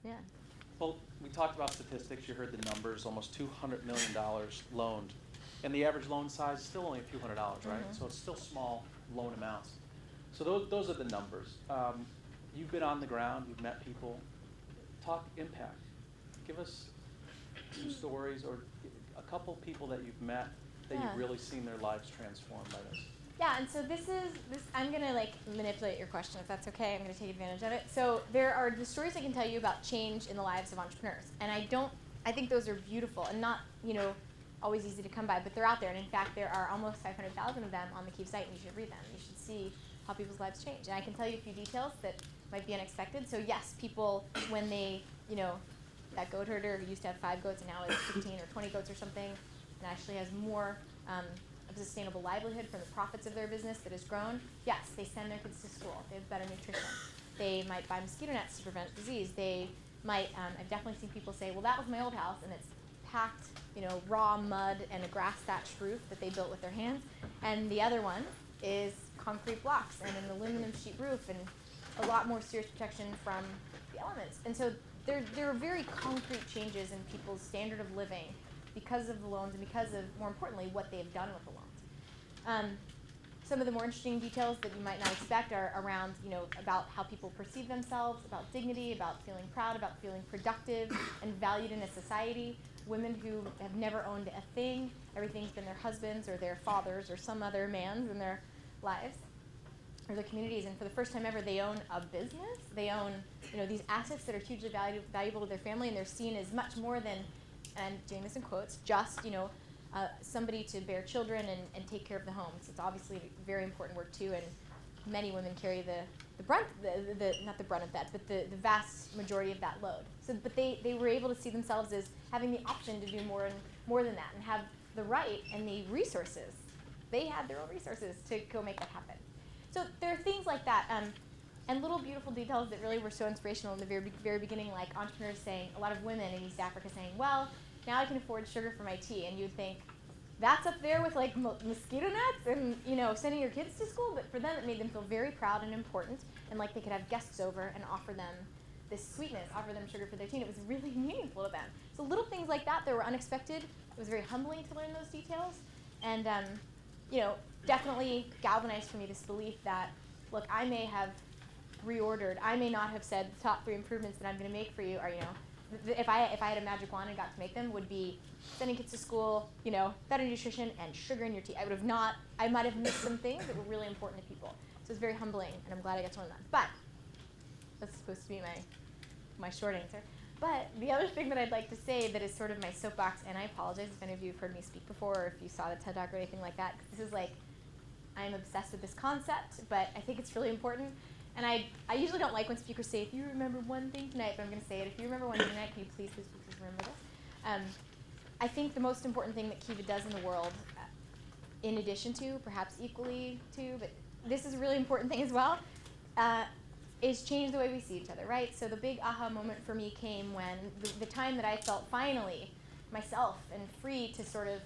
Yeah. Well, we talked about statistics. You heard the numbers. Almost $200 million loaned, and the average loan size is still only a few $100s, right? Mm-hmm. So it's still small loan amounts. So those are the numbers. You've been on the ground. You've met people. Talk impact. Give us some stories or a couple people that you've met that Yeah. you've really seen their lives transformed by this. Yeah, and so this. I'm gonna manipulate your question if that's okay. I'm gonna take advantage of it. So there are the stories I can tell you about change in the lives of entrepreneurs, and I think those are beautiful and not always easy to come by, but they're out there. And in fact, there are almost 500,000 of them on the Keep site, and you should read them. You should see how people's lives change. And I can tell you a few details that might be unexpected. So yes, people when they that goat herder who used to have 5 goats and now has 15 or 20 goats or something, and actually has more of a sustainable livelihood from the profits of their business that has grown. Yes, they send their kids to school. They have better nutrition. They might buy mosquito nets to prevent disease. They might, I've definitely seen people say, well, that was my old house, and it's packed, raw mud and a grass thatched roof that they built with their hands. And the other one is concrete blocks and an aluminum sheet roof and a lot more serious protection from the elements. And so there are very concrete changes in people's standard of living because of the loans and because of, more importantly, what they've done with the loans. Some of the more interesting details that you might not expect are around, about how people perceive themselves, about dignity, about feeling proud, about feeling productive and valued in a society. Women who have never owned a thing, everything's been their husbands or their fathers or some other man's in their lives or their communities, and for the first time ever, they own a business. They own, these assets that are hugely valuable to their family, and they're seen as much more than, and doing this in quotes, just, somebody to bear children and take care of the home. So it's obviously very important work too, and many women carry the brunt, not the brunt of that, but the vast majority of that load. So, but they were able to see themselves as having the option to do more than that, and have the right and the resources. They had their own resources to go make that happen. So there are things like that, and little beautiful details that really were so inspirational in the very, very beginning, like entrepreneurs saying, a lot of women in East Africa saying, well, now I can afford sugar for my tea. And you'd think, that's up there with mosquito nets and sending your kids to school, but for them it made them feel very proud and important, and like they could have guests over and offer them this sweetness, offer them sugar for their tea, and it was really meaningful to them. So little things like that were unexpected. It was very humbling to learn those details, and definitely galvanized for me this belief that, look, I may have reordered, I may not have said the top 3 improvements that I'm going to make for you are, if I had a magic wand and got to make them, would be sending kids to school, better nutrition, and sugar in your tea. I might have missed some things that were really important to people. So it's very humbling, and I'm glad I got to learn that. But that's supposed to be my short answer. But the other thing that I'd like to say that is sort of my soapbox, and I apologize if any of you have heard me speak before or if you saw the TED Talk or anything like that, because this is I'm obsessed with this concept, but I think it's really important. And I usually don't like when speakers say, if you remember one thing tonight, but I'm going to say it. If you remember one thing tonight, can you please remember this? I think the most important thing that Kiva does in the world, in addition to, perhaps equally to, but this is a really important thing as well, is change the way we see each other, right? So the big aha moment for me came when the time that I felt finally myself and free to sort of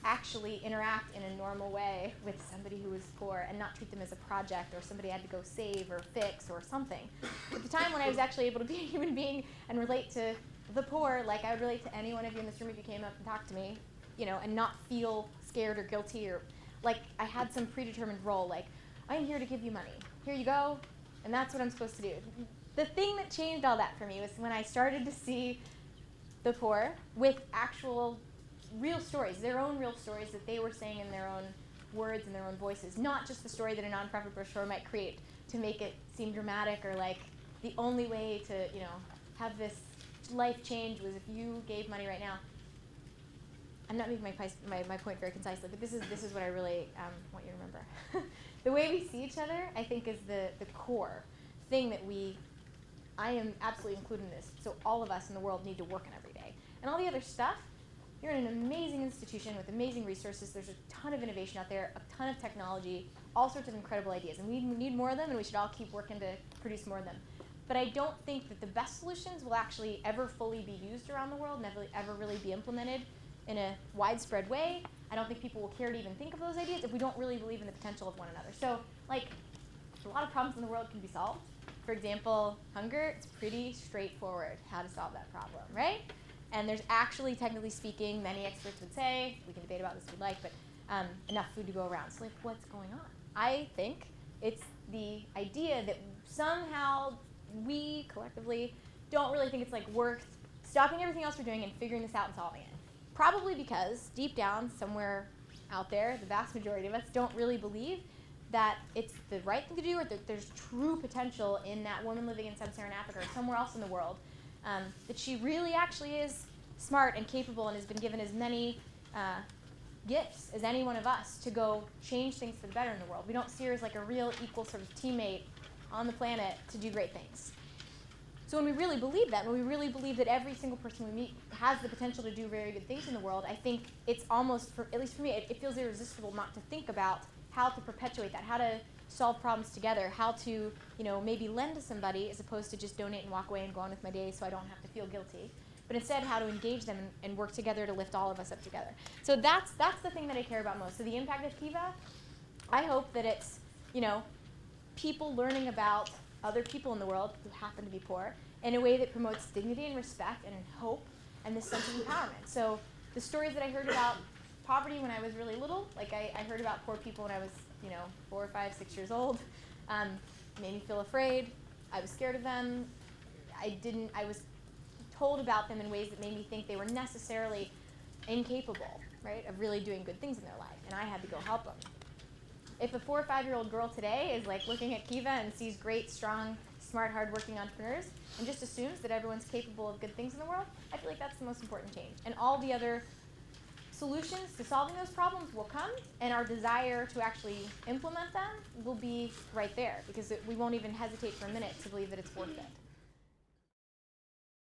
actually interact in a normal way with somebody who was poor and not treat them as a project or somebody I had to go save or fix or something. At the time when I was actually able to be a human being and relate to the poor like I would relate to any one of you in this room if you came up and talked to me, and not feel scared or guilty or like I had some predetermined role, like I'm here to give you money. Here you go, and that's what I'm supposed to do. The thing that changed all that for me was when I started to see the poor with actual real stories, their own real stories that they were saying in their own words and their own voices, not just the story that a nonprofit brochure might create to make it seem dramatic or like the only way to, have this life change was if you gave money right now. I'm not making my point very concisely, but this is what I really want you to remember. The way we see each other, I think, is the core thing that I am absolutely included in this. So all of us in the world need to work on every day. And all the other stuff, you're in an amazing institution with amazing resources. There's a ton of innovation out there, a ton of technology, all sorts of incredible ideas. And we need more of them, and we should all keep working to produce more of them. But I don't think that the best solutions will actually ever fully be used around the world, never ever really be implemented in a widespread way. I don't think people will care to even think of those ideas if we don't really believe in the potential of one another. So, a lot of problems in the world can be solved For example, hunger, it's pretty straightforward how to solve that problem, right? And there's actually, technically speaking, many experts would say, we can debate about this if we'd like, but enough food to go around. So like, what's going on? I think it's the idea that somehow we collectively don't really think it's like worth stopping everything else we're doing and figuring this out and solving it. Probably because deep down, somewhere out there, the vast majority of us don't really believe that it's the right thing to do, or that there's true potential in that woman living in sub-Saharan Africa or somewhere else in the world, that she really actually is smart and capable and has been given as many gifts as any one of us to go change things for the better in the world. We don't see her as like a real equal sort of teammate on the planet to do great things. So when we really believe that, when we really believe that every single person we meet has the potential to do very good things in the world, I think it's almost, at least for me, it feels irresistible not to think about how to perpetuate that, how to solve problems together, how to, maybe lend to somebody as opposed to just donate and walk away and go on with my day so I don't have to feel guilty. But instead, how to engage them and work together to lift all of us up together. So that's the thing that I care about most. So the impact of Kiva, I hope that it's, people learning about other people in the world who happen to be poor in a way that promotes dignity and respect and hope and this sense of empowerment. So the stories that I heard about poverty when I was really little, like I heard about poor people when I was 4 or 5, 6 years old, made me feel afraid. I was scared of them. I was told about them in ways that made me think they were necessarily incapable, right, of really doing good things in their life, and I had to go help them. If a 4 or 5-year-old girl today is like looking at Kiva and sees great, strong, smart, hardworking entrepreneurs and just assumes that everyone's capable of good things in the world, I feel like that's the most important change. And all the other solutions to solving those problems will come, and our desire to actually implement them will be right there, because we won't even hesitate for a minute to believe that it's worth it.